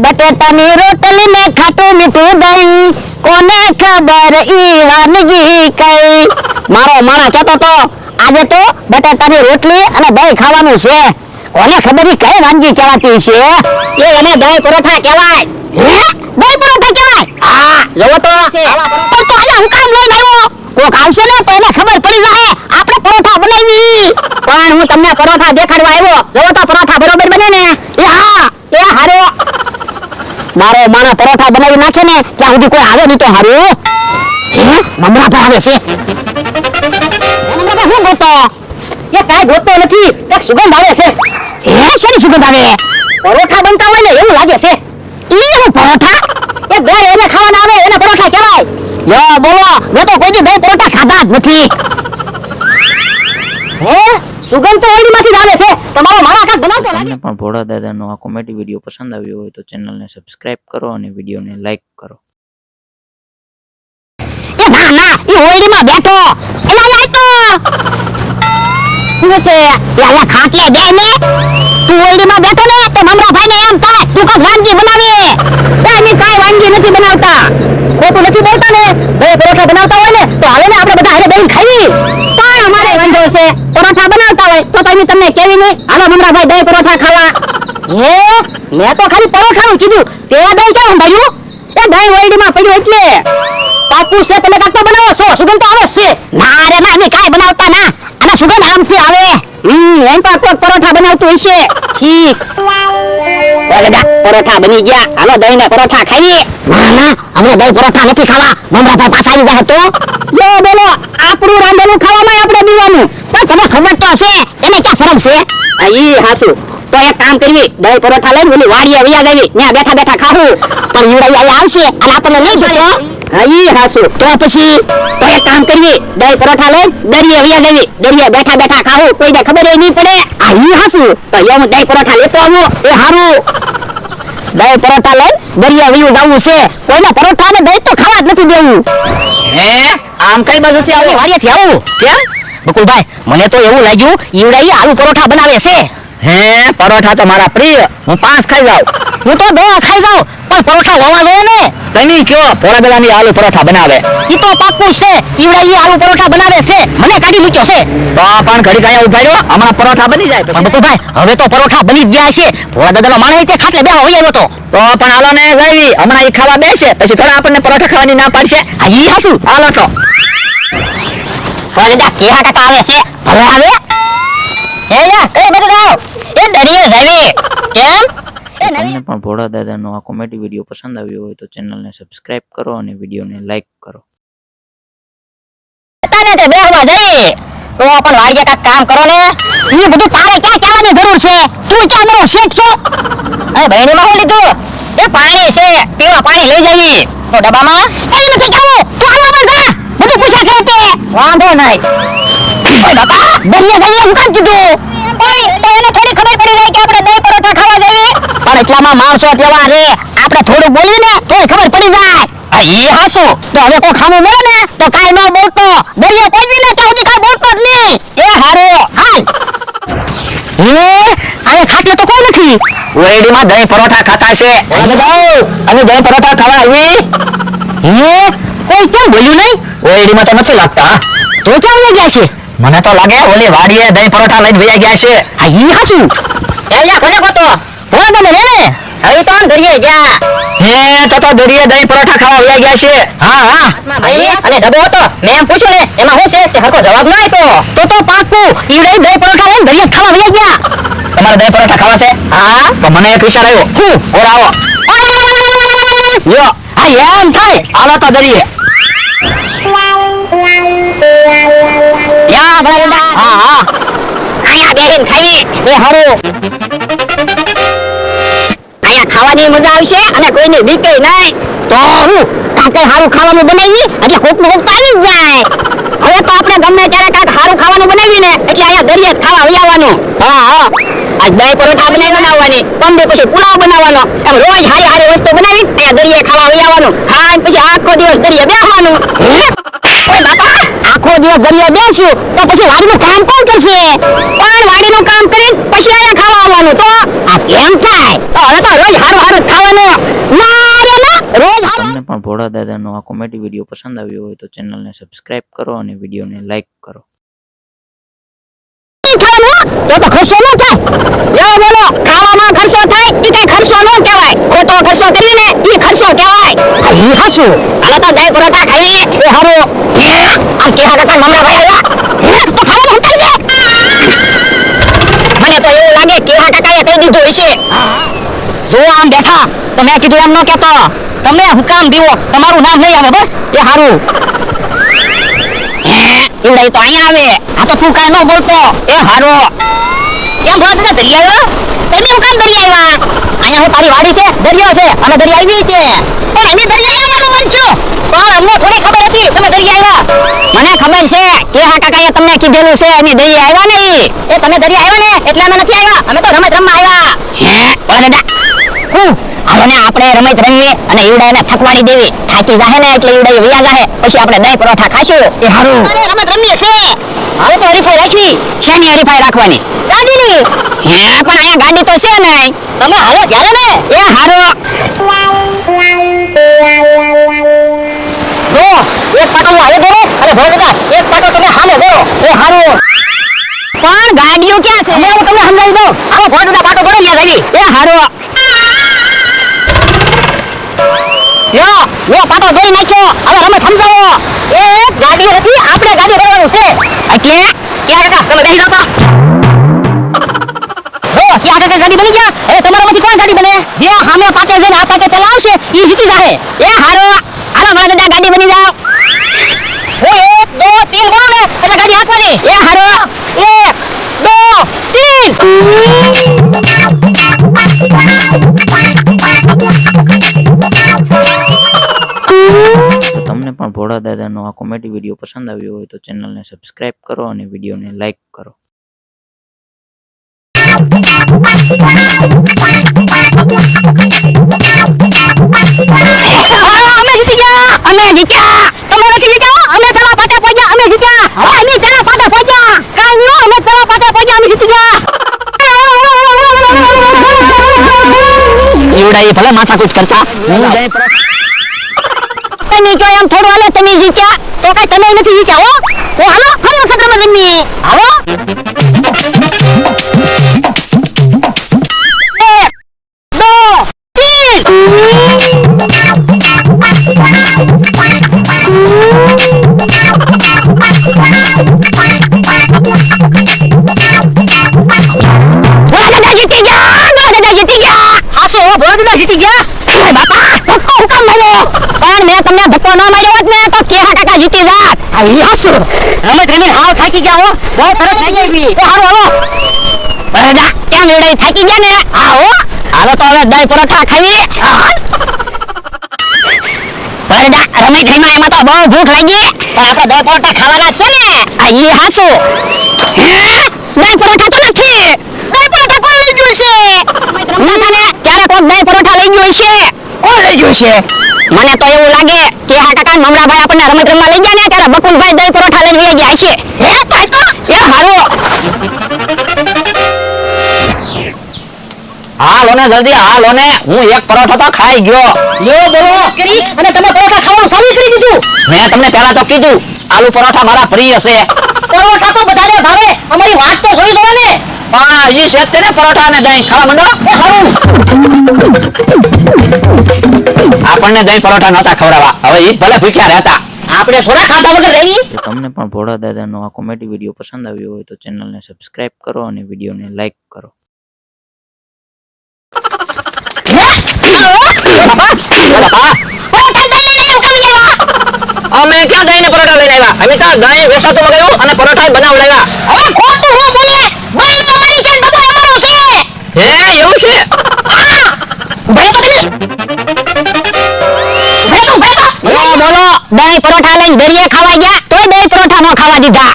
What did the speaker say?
બટેટાની રોટલી ને ખાટું મીઠું દહીં, કોને ખબર ઈ વાનગી કઈ. મારો માણા કહેતો તો આજે તો બટેટાની રોટલી અને દહીં ખાવાનું છે. કોને ખબર ઈ કઈ વાનગી કહેવાતી છે? એ એને દહીં પરોઠા કહેવાય. હે, દહીં પરોઠા કહેવાય? હા, જોવો તો પણ તો આને હું કામ લઈને આવ્યો? કોક આવશે ને તો એને ખબર પડી જાય આપણે પરોઠા બનાવી. પણ હું તમને પરોઠા દેખાડવા આવ્યો. જોવો તો પરોઠા બરોબર બને ને? એ હા, એ હારો. મારો માણા પરોઠા બનાવી નાખે ને ત્યાં સુધી કોઈ આવે નહીં તો હારું. હે, મમરા પર આવે છે. મમરા પર શું ગોતો? એ કાઈ ગોતો નથી, એક સુગંધ આવે છે. હે, શેની સુગંધ આવે? પરોઠા બનતા હોય ને એવું લાગે છે. એ હું પરોઠા? એ દહીં એને ખાવાના આવે એને પરોઠા કહેવાય. યો બોલો, મેં તો કોઈ દી દહીં પરોઠા ખાધા જ નથી. હે, સુગંધ તો ઓરડીમાંથી જ આવે છે. તમારો માણા કાક બનાવતો લાગે. તમને પણ ભોળા દાદાનો આ કોમેડી વિડીયો પસંદ આવ્યો હોય તો ચેનલને સબસ્ક્રાઇબ કરો અને વિડીયોને લાઈક કરો. એ ના ના, ઈ ઓરડીમાં બેઠો. એલા આય તો. શું છે? એલા ખાટલે દે ને. તું ઓરડીમાં બેઠો ને તો મમરાભાઈને એમ થાય તું કાક વાનગી બનાવે. એની કાઈ વાનગી નથી બનાવતા. ખોટું નથી બોલતા ને. બે પરોઠા બનાવતા હોય ને તો હાલે ને આપણે બધા હારે બેહીને ખાઈએ. પણ અમારે વાંધો છે પરોઠા બનાવતા હોય તો તમે તમને કેવી નહીં હાલો મમરાભાઈ દહીં પરોઠા ખાવા. હે, મેં તો ખાલી પરોઠાનું કીધું. તે દહીં કેમ સંભાળ્યું? એ દહીં ઓરડીમાં પડ્યું એટલે. પાકું છે તમે કાક તો બનાવો છો? સુગંધ તો આવે છે. ના રે ના, અમે કાઈ બનાવતા ના. અને સુગંધ આમથી આવે. એમ તો કોઈ પરોઠા બનાવતું હશે. ઠીક. પરોઠા બની ગયા. હાલો દહીં ને પરોઠા ખાઈએ. ના ના, અમને દહીં પરોઠા નથી ખાવા. મમરાભાઈ પાછા આવી જાય તો. યો બોલો, આપણું રાંધેલું ખાવામાં આપણે દીવાનું. પણ તમને ખબર તો હશે એને ક્યાં શરમ છે? આ ઈ હાસુ. તો એક કામ કરવી, દહીં પરોઠા લઈને ઓલી વાડીએ વયા જાવી. ત્યાં બેઠા બેઠા ખાવું. પણ ઈવડા અહીંયા આવશે અને આપણને લઈ જતો. હા ઈ હાસુ. તો પછી તો એક કામ કરવી, દહીં પરોઠા લઈને દરિયે વયા જાવી. દરિયે બેઠા બેઠા ખાવું, કોઈને ખબર નહીં પડે. આ ઈ હાસુ. તો હું દહીં પરોઠા લેતો આવું. એ હારું. દહીં પરોઠા લઈને દરિયા વયું જવું છે. કોઈને પરોઠા ને દહીં તો ખાવા જ નથી દેવું. હે, આમ કઈ બાજુથી આવું? વાડીએથી આવું. કેમ? બકુલભાઈ, મને તો એવું લાગ્યું ઈવડા ઈ આલુ પરોઠા બનાવે છે. હે, પરોઠા તો મારા પ્રિય. હું 5 ખાઈ જાઉં. હું તો 2 ખાઈ જાઉં, પણ પરોઠા લેવા જોઈએ ને. તમે કયો પોળાબેલાની આલુ પરોઠા બનાવે? ઈ તો પાક્કું છે. ઈવડા ઈ આલુ પરોઠા બનાવે છે. મને કાઢી મૂક્યો છે. તો પણ ઘડી કાયા ઉભા રહ્યો, હમણાં પરોઠા બની જાય પણ બકુલભાઈ, હવે તો પરોઠા બની જ ગયા છે. ભોળા દાદાનો માણસ તે ખાટલે બેહવા વઈ આવ્યો તો. તો પણ હાલો ને ગઈ, હમણાં ઈ ખાવા બેસે પછી થોડા આપણને પરોઠા ખાવાની ના પાડશે. આ ઈ હાસુ. હાલો તો. ભોળા દાદા કેવા ટકા આવે છે? ભલે આવે. એ યા, કઈ બધું જાવ? એ દરિયે જાવી. કેમ? એ તમને નવી પણ ભોળા દાદાનો આ કોમેડી વિડીયો પસંદ આવ્યો હોય તો ચેનલને સબસ્ક્રાઇબ કરો અને વિડીયોને લાઈક કરો. તાને તે બેહવા જઈએ. તો પણ વાડીએ કાક કામ કરો ને. ઈ બધું તારે ક્યાં કહેવાની જરૂર છે? તું ક્યાં મારો શેઠ છો? અરે બહેણીમાં હું લીધું? એ પાણી છે, પીવા પાણી લઈ જવી. તો ડબ્બામાં? એ નથી જવું. તું આમાં પર જા. બધું પૂછા છે તે. વાંધો નહીં. ઓય બાપા, દરિયા જઈએ હું કામ કીધું? ઓય, તો એને થોડી ખબર પડી જાય કે આપણે દહીં પરોઠા ખાવા જઈએ. પણ એટલામાં માણસો તેવા રે. આપણે થોડું બોલવી ને તોય ખબર પડી જાય. આ ઈ હાસુ. તો હવે કોઈ ખાવું મળે ને તો કાઈ ન બોલતો. દરિયા કોઈ બી ને ત્યાં સુધી કાઈ બોલતો જ નહીં. એ હારો હાલ. આને ખાટલે તો કોઈ નથી. ઓરડીમાં દહીં પરોઠા ખાતા છે. અમે દહીં પરોઠા ખાવા આવી. કોઈ કેમ બોલ્યું નહીં? ઓરડીમાં તો નથી લાગતા. તો ક્યાં વયા ગયા છે? મને તો લાગે ઓલી વાડીએ દહીં પરોઠા લઈને વયા ગયા છે. આ ઈ હાસુ. એલા કોને કોતો? ભોળા દાદા રે ને. હવે તો આમ દરિયે ગયા. હે, તો દરિયે દહીં પરોઠા ખાવા વયા ગયા છે. હા હા. અને ડબ્બો હતો મેં એમ પૂછ્યું ને એમાં શું છે તે હરકો જવાબ ન આપ્યો. તો પાક્કું ઈવડે દહીં પરોઠા લઈને દરિયે ખાવા વયા ગયા. તમારે દહીં પરોઠા ખાવા છે? હા. તો મને એક વિચાર આવ્યો. હું ઓર આવો. લ્યો, આ એમ થાય. હાલો તો દરિયે. યા ભલા દાદા. હા હા. આયા બેહીને ખાવી. એ હારું. આયા ખાવાની મજા આવશે અને કોઈની બીકે નહીં. તો હું કાકે હારું ખાવાનું બનાવી એટલે કોકનું કોક આવી જ જાય. હવે તો આપણે ગમે ત્યારે કાક હારું ખાવાનું બનાવી ને એટલે આયા દરિયે ખાવા વઈ આવવાનું. હા હા. આજ દહીં પરોઠા બનાવવાની, પંદે પછી પુલાવ બનાવવાનો. એમ રોજ હારી હારી વસ્તુ બનાવી આયા દરિયે ખાવા વઈ આવવાનું. ખાઈને પછી આખો દિવસ દરિયે બેસવાનું. ઓય બાપા, આખો દિવસ દરિયે બેસું તો પછી વાડીનું કામ કોણ કરશે? પણ વાડીનું કામ કરીને પછી આયા ખાવા આવવાનું. તો આ કેમ થાય? તો હવે તો રોજ હારું હારું ખાવાનું. ભોળા દાદાનો આ કોમેડી વિડીયો પસંદ આવ્યો હોય તો ચેનલને સબસ્ક્રાઇબ કરો અને વિડીયોને લાઈક કરો. તો ખર્ચો ન થાય. યો બોલો, ખાવામાં ખર્ચો થાય ઈ કઈ ખર્ચો ન કહેવાય. ખોટો ખર્ચો કરવી ને ઈ ખર્ચો કહેવાય. ઈ હાસુ. હાલો તો દહીં પરોઠા ખાઈએ. એ હારો. આ કેહા કાકા મમરા ભાઈ આવ્યા. તો ખાવાનું હટાઈ દે. મને તો એવું લાગે કેહા કાકાએ કહી દીધું હશે. જો આમ બેઠા તો મેં કીધું એમ ન કહેતો. તમે હુકામ દીવો, તમારું નામ નહીં આવે બસ. એ હારું. ઈવડાઈ તો અહીંયા આવે. આ તો તું કાઈ ન બોલતો. એ હારો. કેમ ભોળા દાદા દરિયા આવ્યા? તમે હું કામ દરિયા આવ્યા? અહીંયા હું તારી વાડી છે, દરિયો છે. અમે દરિયા આવી કે પણ અમે દરિયા આવવાનું મન છું. પણ અમને થોડી ખબર હતી તમે દરિયા આવ્યા. મને ખબર છે કે હા કાકાએ તમને કીધેલું છે અમે દરિયા આવ્યા નહીં. એ તમે દરિયા આવ્યા ને એટલે અમે નથી આવ્યા. અમે તો રમત રમવા આવ્યા. હે ભોળા દાદા હાલો ને આપણે રમત રમીએ અને ઈવડાઈને થકવાડી દેવી. થાકી જાહે ને એટલે ઈવડાઈ વ્યા જાહે. પછી આપણે દહીં પરોઠા ખાશું. એ હારું. અરે રમત રમીએ છે. હાલો તો હરીફાઈ રાખવી. શેની હરીફાઈ રાખવાની? ગાડીની. હે પણ અહીંયા ગાડી તો છે નહીં. તમે હાલો ત્યારે ને. એ હારો. જો એક પાટો હું હાલે દોરો અને ભોળા દાદા એક પાટો તમે હાલે દોરો. એ હારું. પણ ગાડીઓ ક્યાં છે? હું તમને સમજાવી દઉં. આવો ભોળા દાદા પાટો દોરો લ્યા જાવી. એ હારો. યો પાટો દોઈ નાખ્યો. હવે રમત સમજાવો. એ ગાડી નથી, આપણે ગાડી કરવાનું છે. એટલે ક્યાં કાકા તમે બેસી જાવ. હો ક્યાં કાકા ગાડી બની ગયા. હવે તમારામાંથી કોણ ગાડી બને? જે સામે પાટે જઈને આ પાટે પેલા આવશે ઈ જીતી જાહે. એ હારો. હાલો મારા દાદા ગાડી બની જાવ. હું 1 2 3 બોલું ને એટલે ગાડી હાંકવાની. એ હારો. 1 2 3 તમને પણ ભોળા દાદાનો આ કોમેડી વિડીયો પસંદ આવ્યો હોય તો ચેનલને સબસ્ક્રાઇબ કરો અને વિડીયોને લાઈક કરો. અમે જીતી ગયા. અમે જીત્યા. તમે નથી જીત્યા. અમે પેલા પાટે પહોંચ્યા. અમે જીત્યા. હવે અમે પેલા પાટે પહોંચ્યા. કાઈ નહીં અમે પેલા પાટે પહોંચ્યા. અમે જીતી ગયા. ઈવડાઈ ભલે માથાકૂટ કરતા. હું જઈ તમે કહો એમ થોડું હાલે. તમે જીત્યા તો કઈ તમે નથી જીત્યા. હો હાલો ફરી વખત રમત રમીએ. હાલો 1 2 રમત રમીને હાવ થાકી ગયા હો. બહુ સરસ થઈ ગઈ. તો હાલો હાલો. બરાડા કેમ એડાઈ થાકી ગયા ને? આવો હાલો તો હવે દહીં પરોઠા ખાઈએ. બરાડા રમત રમીમાં એમાં તો બહુ ભૂખ લાગી. પણ આપણે દહીં પરોઠા ખાવાના છે ને. આ ઈ હાસુ. હે દહીં પરોઠા તો નથી. દહીં પરોઠા કોણ લઈ ગયું છે? ના જાને ક્યારે કોક દહીં પરોઠા લઈ ગયું છે. કોણ લઈ ગયું છે? મને તો એવું લાગે કે આ કાકા મમરાભાઈ આપણને રમત રમવા લઈ ગયા ને ત્યારે બકુલભાઈ દહીં પરોઠા લઈને વહી ગયા હશે. હે તો એ હારો. હાલો ને જલ્દી હાલો ને. હું એક પરોઠો તો ખાઈ ગયો. યો બોલો કરી અને તમે પરોઠા ખાવાનું શરૂ કરી દીધું. મેં તમને પહેલા તો કીધું આલુ પરોઠા મારા પ્રિય છે. પરોઠા તો બધાને ભાવે. અમારી વાત તો જોઈ લો ને. પણ હજી છે તે ને પરોઠા અને દહીં ખાવા માંડો. એ હારું. આપણને દહીં પરોઠા નહોતા ખવડાવવા. હવે ઈ ભલે ભૂખ્યા રહેતા. આપણે થોડા ખાધા વગર રહી. તો તમને પણ ભોળા દાદાનો આ કોમેડી વિડીયો પસંદ આવ્યો હોય તો ચેનલને સબસ્ક્રાઇબ કરો અને વિડીયોને લાઈક કરો. અમે ક્યાં દહીં ને પરોઠા લઈને આવ્યા? અમે તો દહીં વેચાતું મગાવ્યું અને પરોઠા બનાવડાવ્યા. હવે ખોટું હું બોલે. બહાર અમારી છે બધું અમારું છે. હે એવું છે? ભાઈ તો બોલો દહીં પરોઠા લઈને દરિયે ખાવા ગયા તોય દહીં પરોઠા ન ખાવા દીધા.